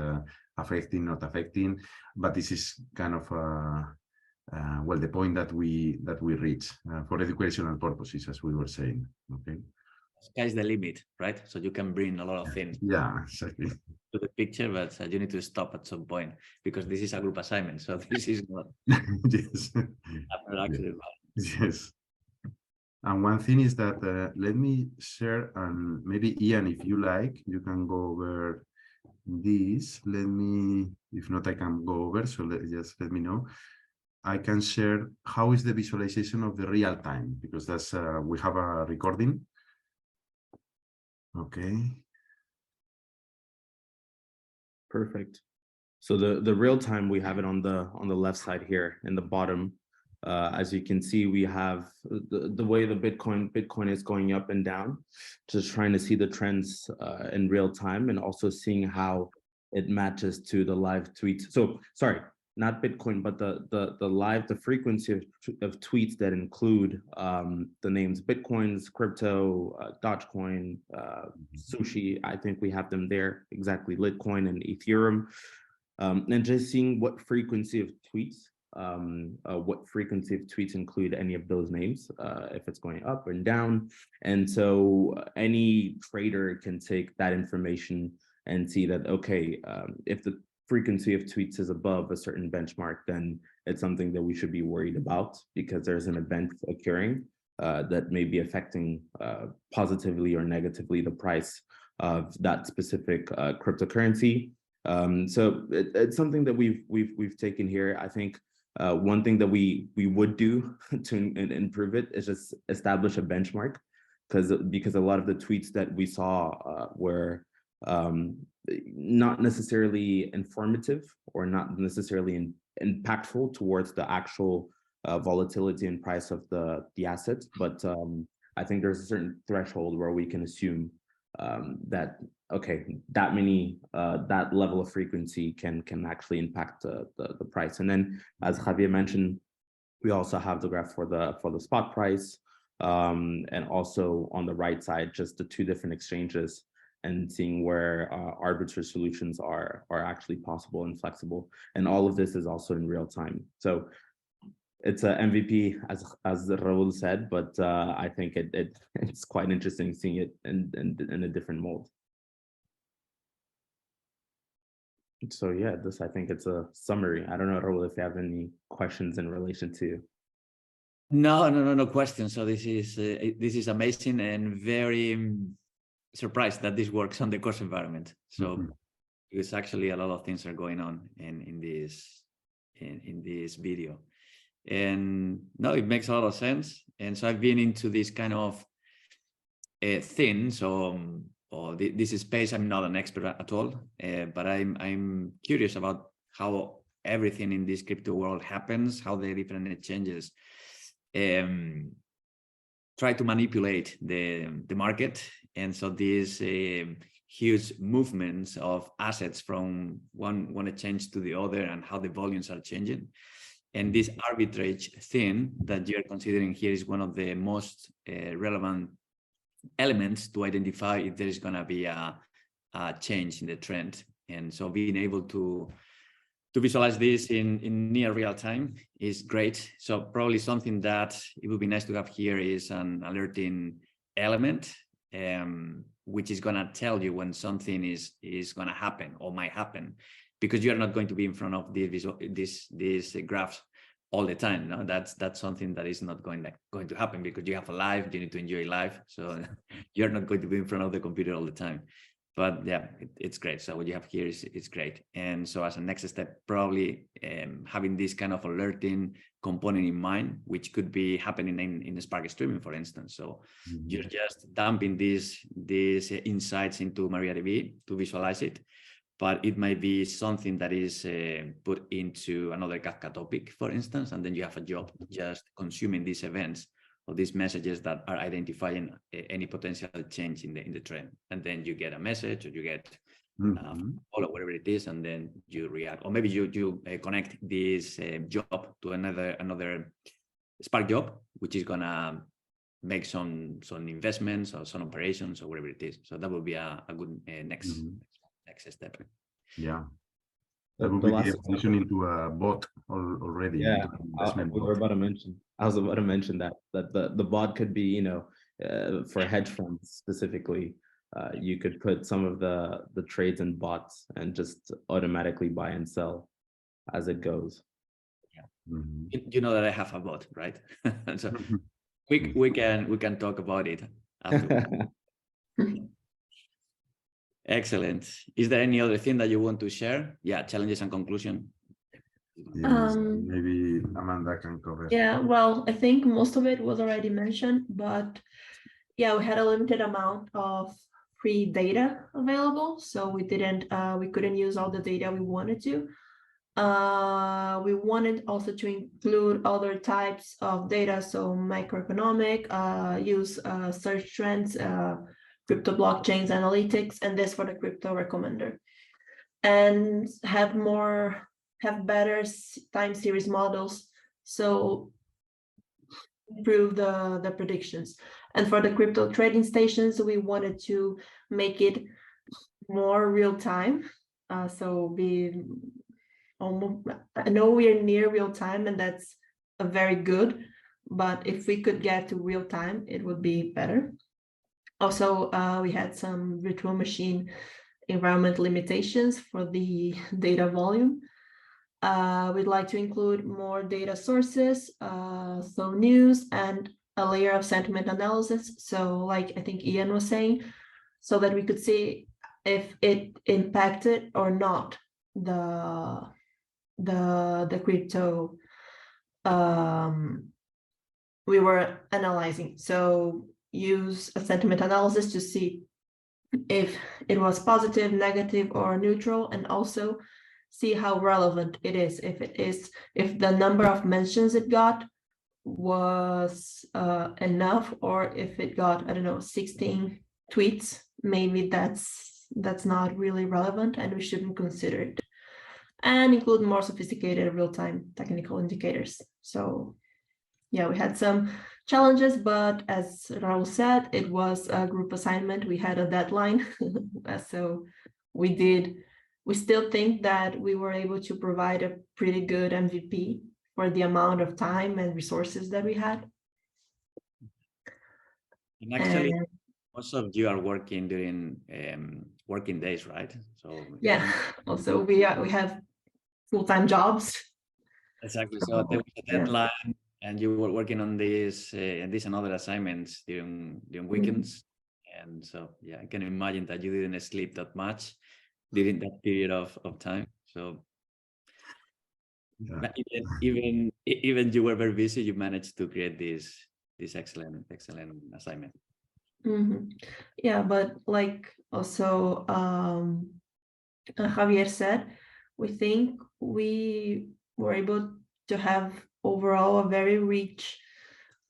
affecting, not affecting. But this is kind of well, the point that we reach for educational purposes, as we were saying. Okay. Sky's the limit, right? So you can bring a lot of things. Yeah, exactly. To the picture, but you need to stop at some point because this is a group assignment. So this is not. Yes. Actually, yes. And one thing is that let me share, and maybe Ian, if you like, you can go over this. Let me, if not, I can go over. So just let me know. I can share how is the visualization of the real time, because that's we have a recording. Okay. Perfect. So the real time, we have it on the left side here in the bottom. As you can see, we have the way the Bitcoin is going up and down, just trying to see the trends in real time, and also seeing how it matches to the live tweets. So sorry, not Bitcoin, but the frequency of tweets that include the names Bitcoins, crypto, Dogecoin, Sushi. I think we have them there, exactly, Litecoin and Ethereum, and just seeing what frequency of tweets include any of those names, if it's going up and down. And so any trader can take that information and see that, okay, if the frequency of tweets is above a certain benchmark, then it's something that we should be worried about because there's an event occurring. that may be affecting positively or negatively the price of that specific cryptocurrency. So it's something that we've taken here. I think one thing that we would do to improve it is just establish a benchmark, because a lot of the tweets that we saw were not necessarily informative or not necessarily impactful towards the actual volatility and price of the assets. But I think there's a certain threshold where we can assume that, okay, that many, that level of frequency can actually impact the price. And then, as Javier mentioned, we also have the graph for the spot price, and also on the right side, just the two different exchanges, and seeing where arbitrary solutions are actually possible and flexible. And all of this is also in real time. So it's a MVP, as Raul said, but I think it's quite interesting seeing it in a different mode. So yeah, I think it's a summary. I don't know, Raul, if you have any questions in relation to. No questions. So this is amazing, and very surprised that this works on the course environment. So it's actually a lot of things are going on in this video, and no, it makes a lot of sense. And so I've been into this kind of thing. So this space, I'm not an expert at all, but I'm curious about how everything in this crypto world happens, how the different exchanges try to manipulate the market. And so these huge movements of assets from one exchange to the other, and how the volumes are changing. And this arbitrage thing that you're considering here is one of the most relevant elements to identify if there is going to be a change in the trend. And so being able to visualize this in near real time is great. So probably something that it would be nice to have here is an alerting element, which is going to tell you when something is going to happen or might happen, because you're not going to be in front of these graphs all the time. No, that's something that is not going to happen, because you have a life, you need to enjoy life. So you're not going to be in front of the computer all the time. But yeah, it's great. So what you have here is great. And so as a next step, probably having this kind of alerting component in mind, which could be happening in Spark streaming, for instance. So you're just dumping these insights into MariaDB to visualize it, but it might be something that is put into another Kafka topic, for instance, and then you have a job just consuming these events or these messages that are identifying any potential change in the trend. And then you get a message, or you get or whatever it is, and then you react. Or maybe you connect this job to another Spark job, which is gonna make some investments or some operations or whatever it is. So that would be a good next step. Yeah. That would be the evolution into a bot already. Yeah, I was about to mention that the bot could be, for hedge funds specifically, you could put some of the trades in bots and just automatically buy and sell as it goes. Yeah, you know that I have a bot, right? So we can talk about it afterwards. Excellent. Is there any other thing that you want to share? Yeah, challenges and conclusion. Yes, maybe Amanda can cover. Yeah, well, I think most of it was already mentioned, but yeah, we had a limited amount of free data available, so we couldn't use all the data we wanted to. We wanted also to include other types of data, so macroeconomic, use search trends, crypto blockchains analytics, and this for the crypto recommender, and have better time series models, so improve the predictions. And for the crypto trading stations, we wanted to make it more real time, so be almost, I know we're near real time, and that's a very good, but if we could get to real time, it would be better. Also, we had some virtual machine environment limitations for the data volume. We'd like to include more data sources, so news and a layer of sentiment analysis. So like I think Ian was saying, so that we could see if it impacted or not the crypto we were analyzing. So use a sentiment analysis to see if it was positive, negative, or neutral, and also see how relevant it is. If the number of mentions it got was enough, or if it got, I don't know, 16 tweets, maybe that's not really relevant and we shouldn't consider it. And include more sophisticated real-time technical indicators. So yeah, we had some challenges, but as Raul said, it was a group assignment. We had a deadline. So we still think that we were able to provide a pretty good MVP for the amount of time and resources that we had. And actually, most of you are working during working days, right? So yeah, also we have full-time jobs. Exactly. So there was a deadline, and you were working on this and other assignments during weekends. And so yeah, I can imagine that you didn't sleep that much during that period of time. So Yeah. even you were very busy, you managed to create this excellent assignment. Yeah, but like also Javier said, we think we were able to have overall a very rich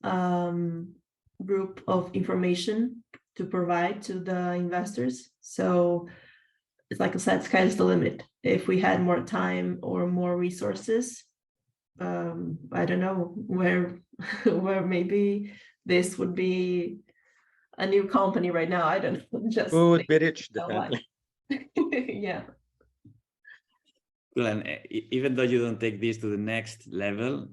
group of information to provide to the investors. So it's like I said, sky's the limit. If we had more time or more resources, I don't know where maybe this would be a new company right now. I don't know. Just we would be rich, definitely. Yeah. Well, and even though you don't take this to the next level,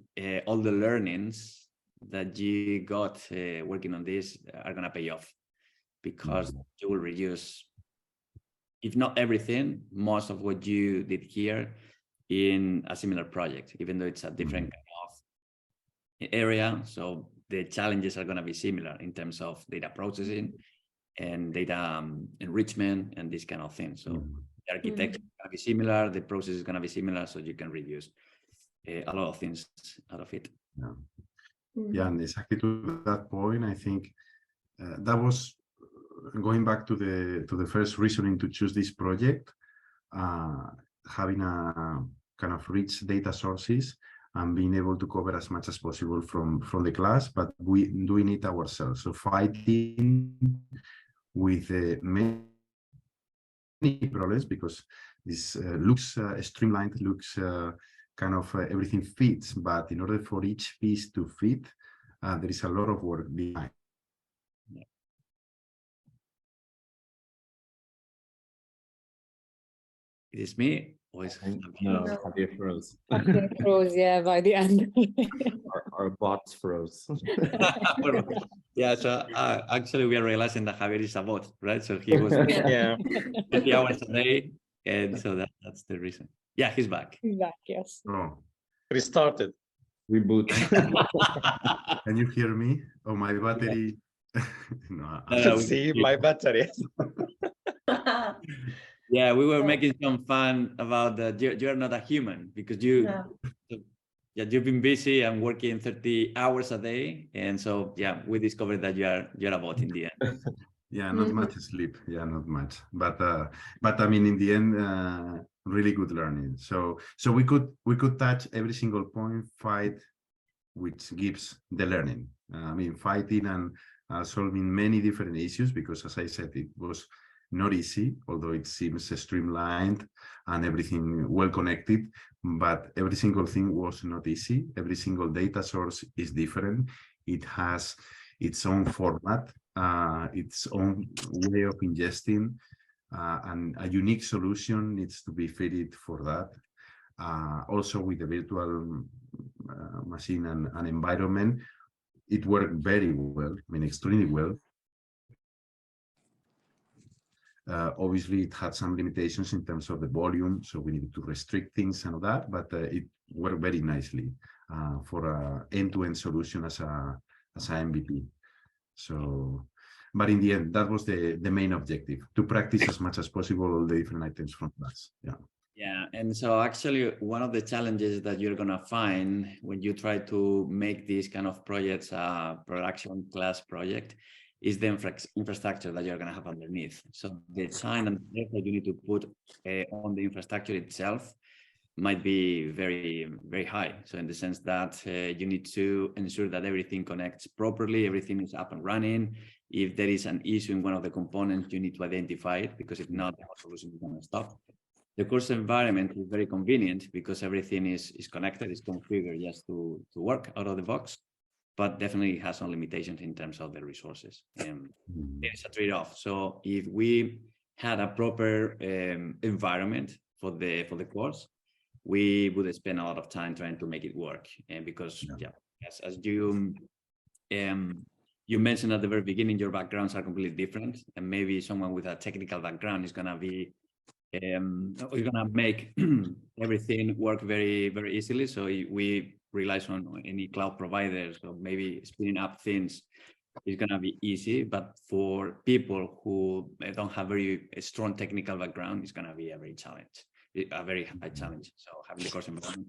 all the learnings that you got working on this are going to pay off, because you will reuse, if not everything, most of what you did here in a similar project, even though it's a different kind of area. So the challenges are going to be similar in terms of data processing and data enrichment and this kind of thing. So the architecture is going to be similar, the process is going to be similar, so you can reduce a lot of things out of it. Yeah, and exactly to that point, I think that was going back to the first reasoning to choose this project, having a kind of rich data sources and being able to cover as much as possible from the class, but we doing it ourselves. So fighting with many problems, because this looks streamlined, looks kind of everything fits, but in order for each piece to fit, there is a lot of work behind. It is me, or is no, Javier froze. Javier froze, yeah, by the end. our bots froze. Yeah, so actually we are realizing that Javier is a bot, right? So he was Yeah. 50 hours a day, and so that's the reason. Yeah, he's back. He's back, yes. Oh, Restarted. Reboot. can you hear me? Oh, my battery. No, See my battery. Yeah, we were making some fun about that. You're not a human, because you've been busy and working 30 hours a day, and so yeah, we discovered that you're a bot in the end. Yeah, not much sleep. Yeah, not much. But I mean, in the end, really good learning. So we could touch every single point, fight, which gives the learning. I mean, fighting and solving many different issues, because as I said, it was not easy, although it seems streamlined and everything well connected, but every single thing was not easy. Every single data source is different. It has its own format, its own way of ingesting, and a unique solution needs to be fitted for that. Also with the virtual machine and environment, it worked very well, I mean, extremely well. Obviously, it had some limitations in terms of the volume, so we needed to restrict things and all that, but it worked very nicely for an end-to-end solution as as an MVP. So, but in the end, that was the main objective, to practice as much as possible all the different items from class. Yeah. Yeah, and so actually one of the challenges that you're gonna find when you try to make these kind of projects a production class project is the infrastructure that you're gonna have underneath. So the time and the effort you need to put on the infrastructure itself might be very, very high. So in the sense that you need to ensure that everything connects properly, everything is up and running. If there is an issue in one of the components, you need to identify it, because if not, the whole solution is gonna stop. The course environment is very convenient because everything is connected, is configured just to work out of the box, but definitely has some limitations in terms of the resources. And there is a trade-off. So if we had a proper environment for the course, we would spend a lot of time trying to make it work. And because as you mentioned at the very beginning, your backgrounds are completely different, and maybe someone with a technical background is gonna be we're gonna make everything work very, very easily. So we rely on any cloud provider. So maybe spinning up things is gonna be easy, but for people who don't have very strong technical background, it's gonna be a very high challenge. So having the course environment,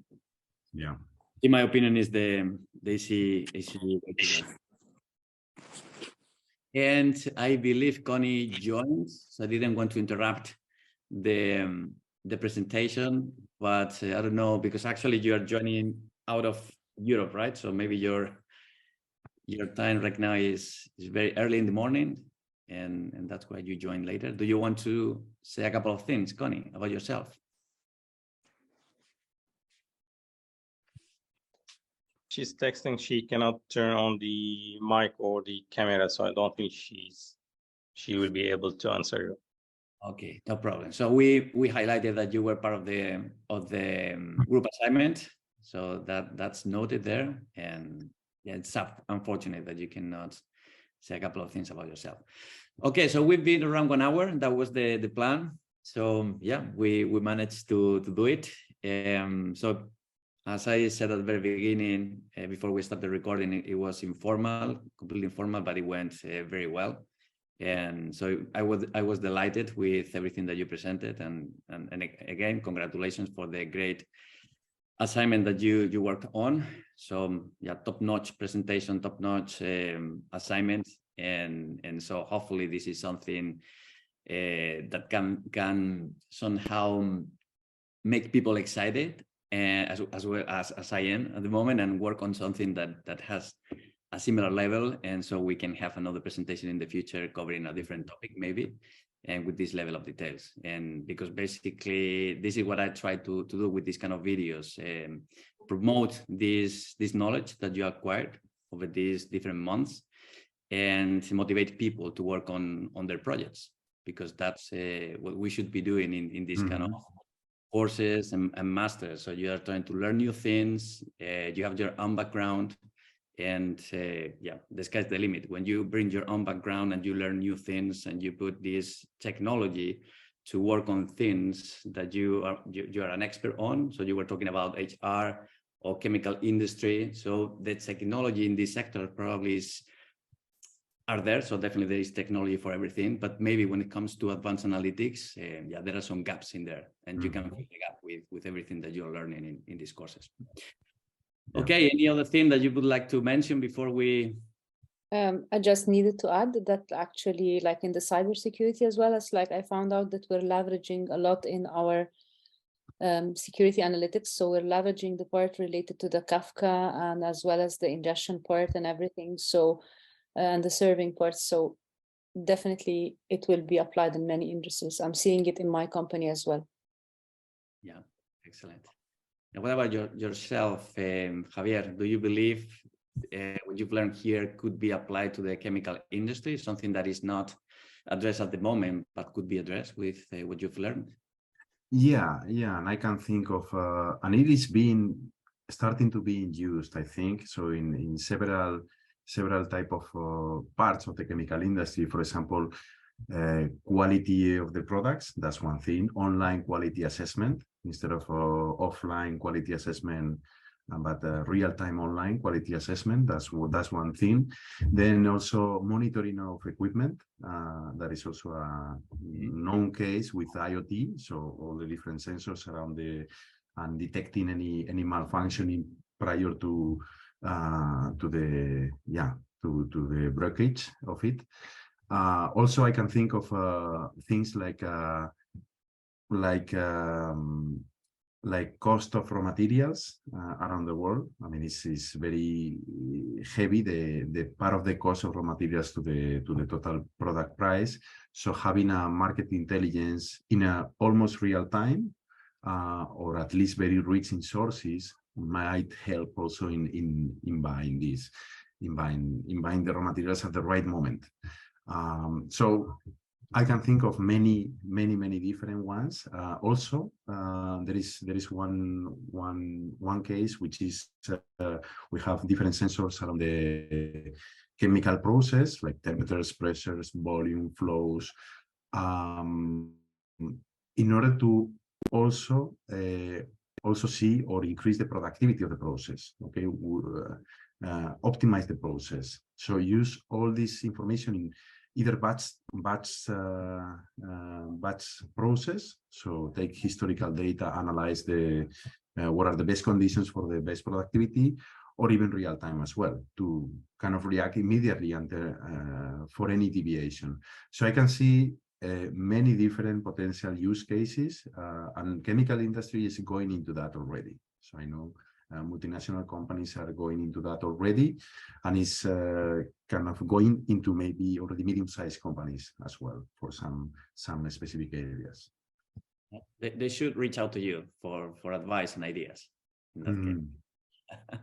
in my opinion, is the easy way to go. And I believe Connie joined, so I didn't want to interrupt the presentation, but I don't know, because actually you are joining out of Europe, right? So maybe your time right now is very early in the morning, and that's why you join later. Do you want to say a couple of things, Connie, about yourself? She's texting. She cannot turn on the mic or the camera, so I don't think she will be able to answer you. Okay, no problem. So we highlighted that you were part of the group assignment, so that's noted there. And yeah, it's unfortunate that you cannot say a couple of things about yourself. Okay, so we've been around 1 hour. That was the plan. So yeah, we managed to do it. So as I said at the very beginning, before we started recording, it was informal, completely informal, but it went very well. And so I was delighted with everything that you presented, and again, congratulations for the great assignment that you worked on. So yeah, top-notch presentation, top-notch assignment, and so hopefully this is something that can somehow make people excited, as well as I am at the moment, and work on something that has a similar level, and so we can have another presentation in the future covering a different topic maybe, and with this level of details. And because basically this is what I try to do with these kind of videos, promote this knowledge that you acquired over these different months, and motivate people to work on their projects, because that's what we should be doing in this kind of courses and masters. So you are trying to learn new things, you have your own background, and yeah, the sky's the limit. When you bring your own background and you learn new things, and you put this technology to work on things that you are an expert on. So you were talking about HR or chemical industry. So the technology in this sector probably are there. So definitely there is technology for everything, but maybe when it comes to advanced analytics, yeah, there are some gaps in there, and you can fill the gap with everything that you're learning in these courses. Okay, any other thing that you would like to mention before we? I just needed to add that actually, like in the cybersecurity as well, as like I found out that we're leveraging a lot in our security analytics. So we're leveraging the part related to the Kafka, and as well as the ingestion part and everything. So and the serving part. So definitely it will be applied in many industries. I'm seeing it in my company as well. Yeah, excellent. And what about yourself, Javier? Do you believe what you've learned here could be applied to the chemical industry, something that is not addressed at the moment, but could be addressed with what you've learned? Yeah, and I can think of, and it is starting to be used, I think, so in several type of parts of the chemical industry. For example, quality of the products, that's one thing. Online quality assessment instead of offline quality assessment but real-time online quality assessment, that's one thing. Then also monitoring of equipment, that is also a known case with IoT, so all the different sensors around and detecting any malfunctioning prior to the breakage of it. Also, I can think of things like cost of raw materials around the world. I mean, it's very heavy, the part of the cost of raw materials to the total product price. So having a market intelligence in a almost real time, or at least very rich in sources, might help also in buying this, in buying the raw materials at the right moment. So I can think of many different ones. Also, there is one case, which is we have different sensors around the chemical process, like temperatures, pressures, volume, flows, in order to also see or increase the productivity of the process. Okay, optimize the process. So use all this information in either batch process. So take historical data, analyze what are the best conditions for the best productivity, or even real time as well, to kind of react immediately for any deviation. So I can see many different potential use cases, and chemical industry is going into that already. So I know multinational companies are going into that already, and is kind of going into maybe already medium-sized companies as well for some specific areas. They should reach out to you for advice and ideas in that case.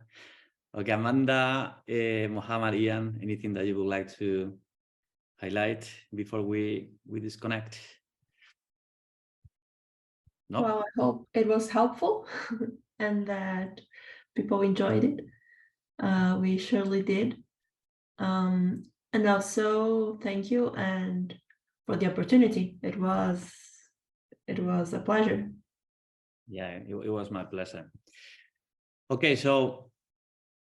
Okay, Amanda, Mohammed, Ian, anything that you would like to highlight before we disconnect? No? Well, I hope it was helpful and that people enjoyed it. We surely did. And also thank you and for the opportunity. It was a pleasure. Yeah, it was my pleasure. Okay, so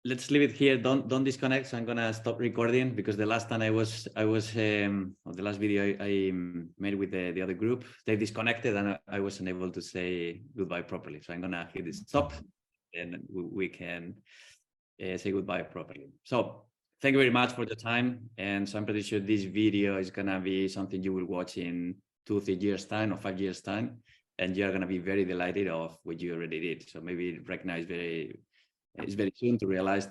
let's leave it here. Don't disconnect. So I'm gonna stop recording, because the last time or the last video I made with the other group, they disconnected and I wasn't able to say goodbye properly. So I'm gonna hit this stop, and we can say goodbye properly. So thank you very much for the time. And so I'm pretty sure this video is gonna be something you will watch in 2-3 years time or 5 years time, and you're gonna be very delighted of what you already did. So maybe recognize it's very soon to realize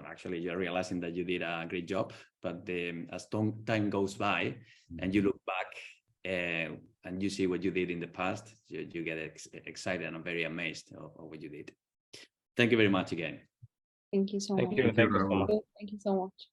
actually you're realizing that you did a great job, but as time goes by and you look back and you see what you did in the past, you get excited and very amazed of what you did. Thank you very much again. Thank you so much. Thank you so much. Thank you so much.